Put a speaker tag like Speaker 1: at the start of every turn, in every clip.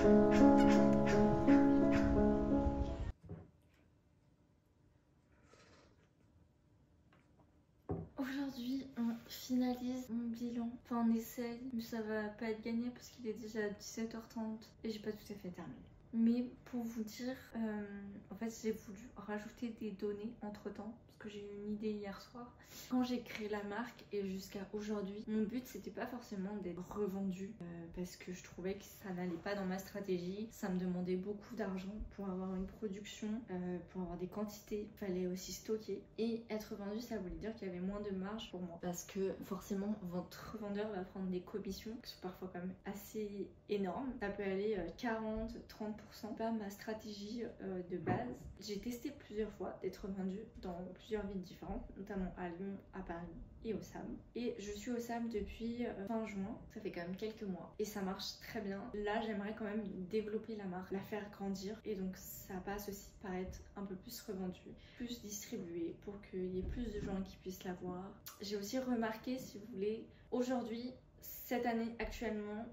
Speaker 1: Aujourd'hui, on finalise mon bilan. Enfin, on essaye, mais ça va pas être gagné parce qu'il est déjà 17h30 et j'ai pas tout à fait terminé. Mais pour vous dire, en fait, j'ai voulu rajouter des données entre temps parce que j'ai eu une idée hier soir. Quand j'ai créé la marque et jusqu'à aujourd'hui, mon but c'était pas forcément d'être revendue parce que je trouvais que ça n'allait pas dans ma stratégie. Ça me demandait beaucoup d'argent pour avoir une production, pour avoir des quantités. Il fallait aussi stocker et être vendu, ça voulait dire qu'il y avait moins de marge pour moi parce que forcément, votre revendeur va prendre des commissions qui sont parfois quand même assez énormes. Ça peut aller 40, 30%. Pas ma stratégie de base. J'ai testé plusieurs fois d'être vendue dans plusieurs villes différentes, notamment à Lyon, à Paris et au SAM. Et je suis au SAM depuis fin juin, ça fait quand même quelques mois et ça marche très bien. Là, j'aimerais quand même développer la marque, la faire grandir et donc ça passe aussi par être un peu plus revendu, plus distribué pour qu'il y ait plus de gens qui puissent la voir. J'ai aussi remarqué, si vous voulez, aujourd'hui, cette année actuellement,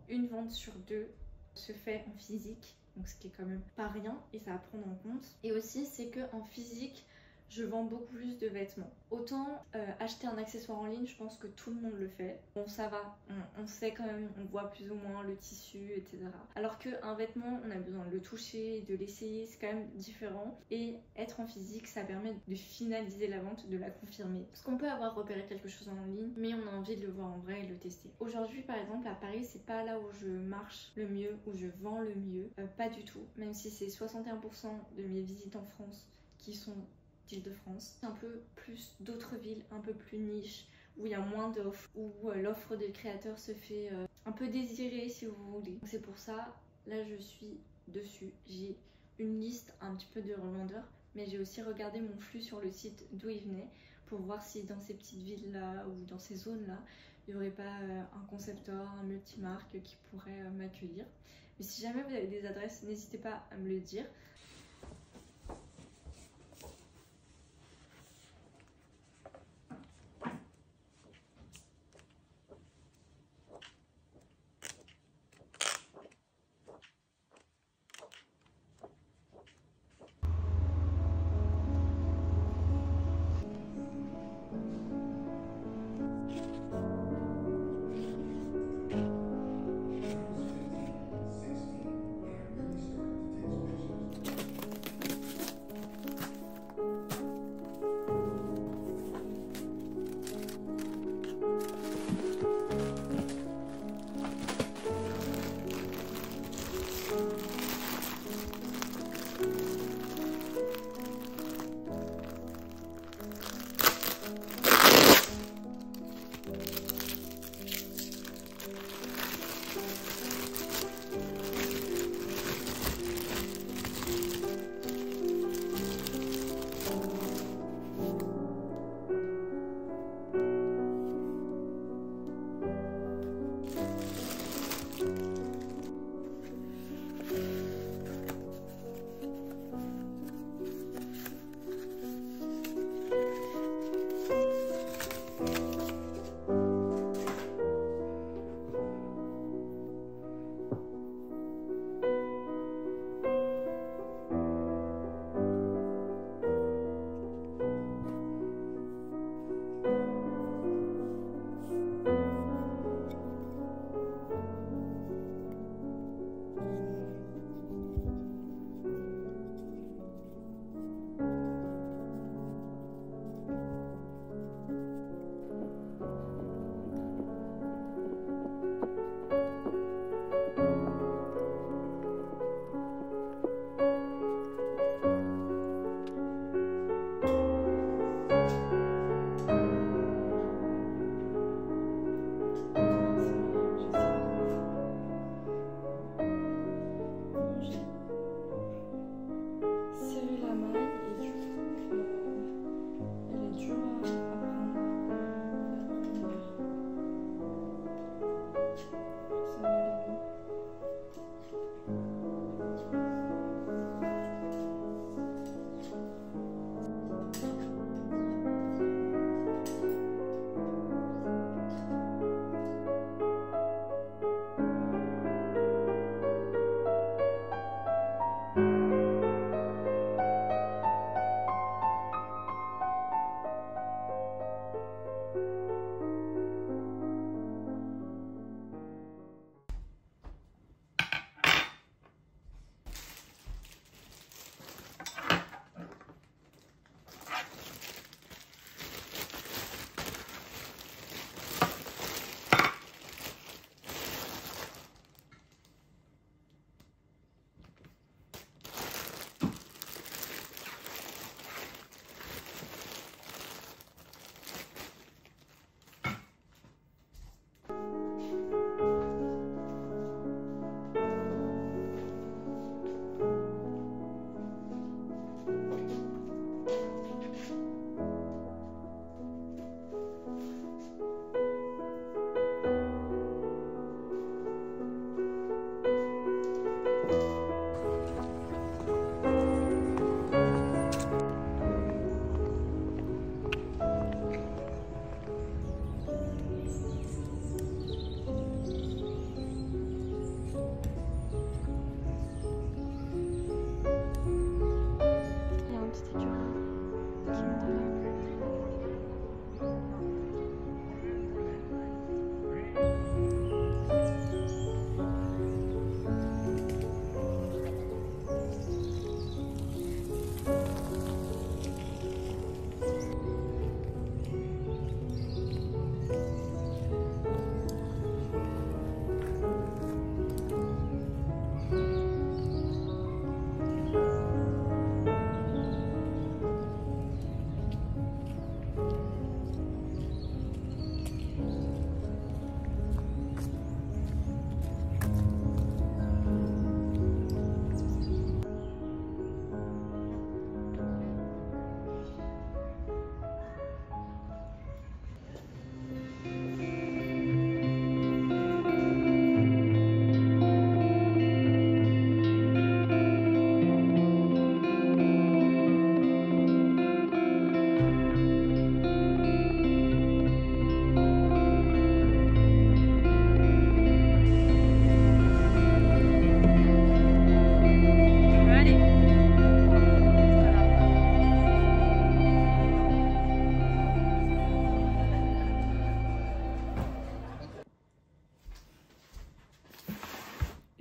Speaker 1: une vente sur deux se fait en physique, donc ce qui est quand même pas rien et ça à prendre en compte. Et aussi c'est que en physique je vends beaucoup plus de vêtements. Autant acheter un accessoire en ligne, je pense que tout le monde le fait. Bon, ça va, on sait quand même, on voit plus ou moins le tissu, etc. Alors qu'un vêtement, on a besoin de le toucher, de l'essayer, c'est quand même différent. Et être en physique, ça permet de finaliser la vente, de la confirmer. Parce qu'on peut avoir repéré quelque chose en ligne, mais on a envie de le voir en vrai et de le tester. Aujourd'hui, par exemple, à Paris, c'est pas là où je marche le mieux, où je vends le mieux. Pas du tout. Même si c'est 61% de mes visites en France qui sont d'Île-de-France. C'est un peu plus d'autres villes, un peu plus niche, où il y a moins d'offres, où l'offre des créateurs se fait un peu désirée si vous voulez. C'est pour ça, là je suis dessus. J'ai une liste un petit peu de revendeurs, mais j'ai aussi regardé mon flux sur le site d'où ils venaient pour voir si dans ces petites villes là ou dans ces zones là, il n'y aurait pas un concepteur, un multimarque qui pourrait m'accueillir. Mais si jamais vous avez des adresses, n'hésitez pas à me le dire.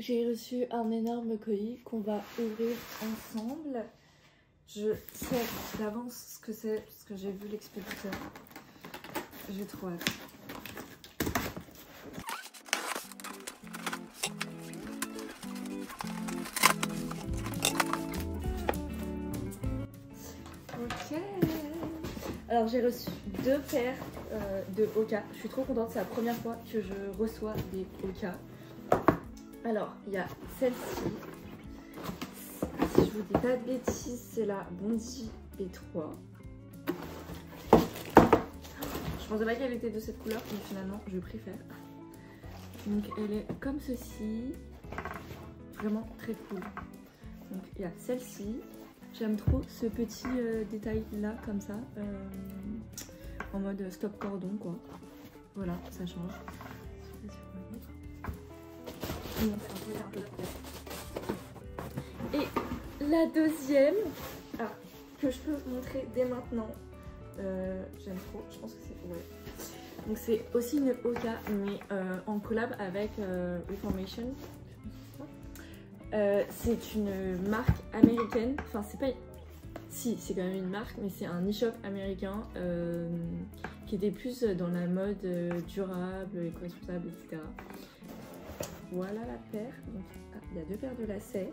Speaker 1: J'ai reçu un énorme colis qu'on va ouvrir ensemble. Je sais d'avance ce que c'est parce que j'ai vu l'expéditeur. J'ai trop hâte. Ok. Alors j'ai reçu 2 paires de Hoka. Je suis trop contente, c'est la première fois que je reçois des Hoka. Alors il y a celle-ci. Si je vous dis pas de bêtises, c'est la Bondi B3. Je pensais pas qu'elle était de cette couleur, mais finalement je préfère. Donc elle est comme ceci. Vraiment très cool. Donc il y a celle-ci. J'aime trop ce petit détail là comme ça. En mode stop cordon quoi. Voilà, ça change. Je sais pas si vous voyez. Et la deuxième, que je peux vous montrer dès maintenant. J'aime trop, je pense que c'est... Ouais. Donc c'est aussi une Hoka, mais en collab avec Reformation. C'est une marque américaine, enfin c'est pas... Si, c'est quand même une marque, mais c'est un e-shop américain qui était plus dans la mode durable, éco-responsable, etc. Voilà la paire. Donc, il y a 2 paires de lacets.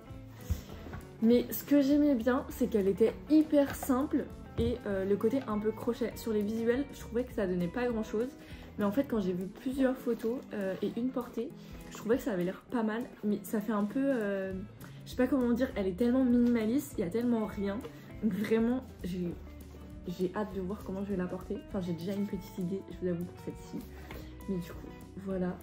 Speaker 1: Mais ce que j'aimais bien, c'est qu'elle était hyper simple et le côté un peu crochet. Sur les visuels, je trouvais que ça donnait pas grand chose. Mais en fait, quand j'ai vu plusieurs photos et une portée, je trouvais que ça avait l'air pas mal. Mais ça fait un peu... je sais pas comment dire, elle est tellement minimaliste, il y a tellement rien. Donc vraiment, j'ai hâte de voir comment je vais la porter. Enfin, j'ai déjà une petite idée, je vous avoue, pour celle-ci. Mais du coup, voilà.